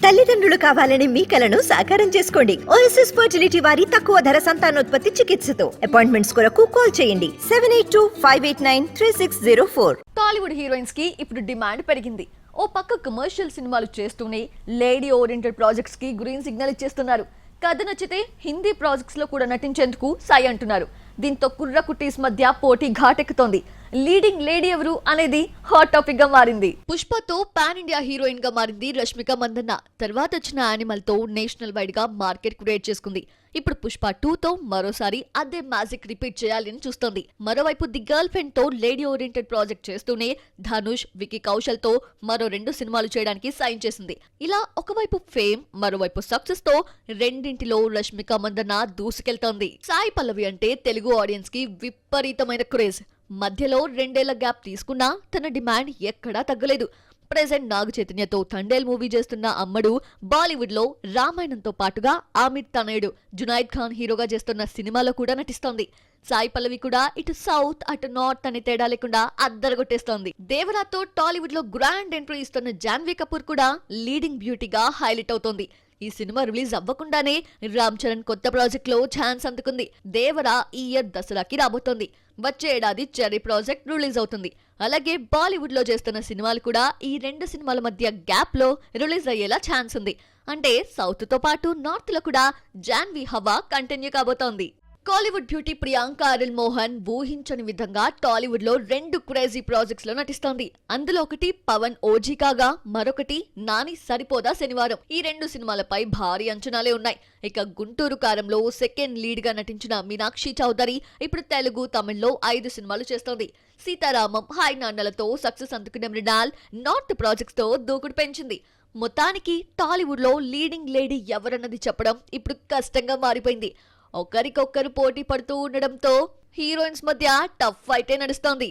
తల్లిదండ్రులు కావాలని మీ కలను సాకారం చేసుకోండి. ఓఎస్ఎస్ ఫర్టిలిటీ వారి తక్కువ ధర సంతానోత్పత్తి చికిత్సతో అపాయింట్మెంట్స్ కొరకు కాల్ చేయండి 7825893604. టాలీవుడ్ హీరోయిన్స్ కి ఇప్పుడు డిమాండ్ పెరిగింది. ఓ పక్క కమర్షియల్ సినిమాలు చేస్తూనే లేడీ ఓరియంటెడ్ ప్రాజెక్ట్స్ కి గ్రీన్ సిగ్నల్ ఇచ్చేస్తున్నారు. కథ నచ్చితే హిందీ ప్రాజెక్ట్స్ లో కూడా నటించేందుకు సై అంటున్నారు. దీంతో కుర్ర కుటీస్ మధ్య పోటీ ఘాటెక్కుతోంది. లీడింగ్ లేడీ ఎవరు అనేది హాట్ టాపిక్ గా మారింది. పుష్పతో పాన్ ఇండియా హీరోయిన్ గా మారింది రష్మిక మందన్న. తర్వాత వచ్చిన యానిమల్ తో నేషనల్ వైడ్ గా మార్కెట్ క్రియేట్ చేసుకుంది. ఇప్పుడు పుష్ప 2తో మరోసారి అదే మ్యాజిక్ రిపీట్ చేయాలని చూస్తోంది. మరోవైపు ది గర్ల్ ఫ్రెండ్ తో లేడీ ఓరియంటెడ్ ప్రాజెక్ట్ చేస్తూనే ధనుష్, వికీ కౌశల్ తో మరో 2 సినిమాలు చేయడానికి సైన్ చేసింది. ఇలా ఒకవైపు ఫేమ్, మరోవైపు సక్సెస్ తో రెండింటిలో రష్మిక మందన్న దూసుకెళ్తోంది. సాయి పల్లవి అంటే తెలుగు ఆడియన్స్ కి విపరీతమైన క్రేజ్. మధ్యలో 2 ఏళ్ల గ్యాప్ తీసుకున్నా తన డిమాండ్ ఎక్కడా తగ్గలేదు. ప్రెజెంట్ నాగ చైతన్యతో తండేల్ మూవీ చేస్తున్న అమ్మడు బాలీవుడ్ లో రామాయణంతో పాటుగా ఆమిర్ తనయుడు జునైద్ ఖాన్ హీరోగా చేస్తున్న సినిమాలో కూడా నటిస్తోంది. సాయి పల్లవి కూడా ఇటు సౌత్ అటు నార్త్ అనే తేడా లేకుండా అద్దరగొట్టేస్తోంది. దేవరాతో టాలీవుడ్ లో గ్రాండ్ ఎంట్రీ ఇస్తున్న జాన్వీ కపూర్ కూడా లీడింగ్ బ్యూటీగా హైలైట్ అవుతోంది. ఈ సినిమా రిలీజ్ అవ్వకుండానే రామ్ చరణ్ కొత్త ప్రాజెక్ట్ లో ఛాన్స్ అందుకుంది. దేవరా ఈ ఇయర్ దసరాకి రాబోతోంది. వచ్చే ఏడాది చెర్రీ ప్రాజెక్ట్ రిలీజ్ అవుతుంది. అలాగే బాలీవుడ్ లో చేస్తున్న సినిమాలు కూడా ఈ 2 సినిమాల మధ్య గ్యాప్ లో రిలీజ్ అయ్యేలా ఛాన్స్ ఉంది. అంటే సౌత్ తో పాటు నార్త్ లో కూడా జాన్వీ హవా కంటిన్యూ కాబోతోంది. కాలీవుడ్ బ్యూటీ ప్రియాంక అరిల్ మోహన్ ఊహించని విధంగా టాలీవుడ్ లో 2 క్రేజీ ప్రాజెక్ట్స్ లో నటిస్తోంది. అందులో ఒకటి పవన్ ఓజీ కాగా మరొకటి నాని సరిపోదా శనివారం. ఈ 2 సినిమాలపై భారీ అంచనాలే ఉన్నాయి. ఇక గుంటూరు కారంలో సెకండ్ లీడ్ గా నటించిన మీనాక్షి చౌదరి ఇప్పుడు తెలుగు, తమిళ్లో 5 సినిమాలు చేస్తోంది. సీతారామం, హాయ్ నాన్నలతో సక్సెస్ అందుకున్న మృణాల్ నార్త్ ప్రాజెక్ట్స్ తో దూకుడు పెంచింది. మొత్తానికి టాలీవుడ్ లో లీడింగ్ లేడీ ఎవరన్నది చెప్పడం ఇప్పుడు కష్టంగా మారిపోయింది. ఒకరికొకరు పోటీ పడుతూ ఉండడంతో హీరోయిన్స్ మధ్య టఫ్ ఫైటే నడుస్తోంది.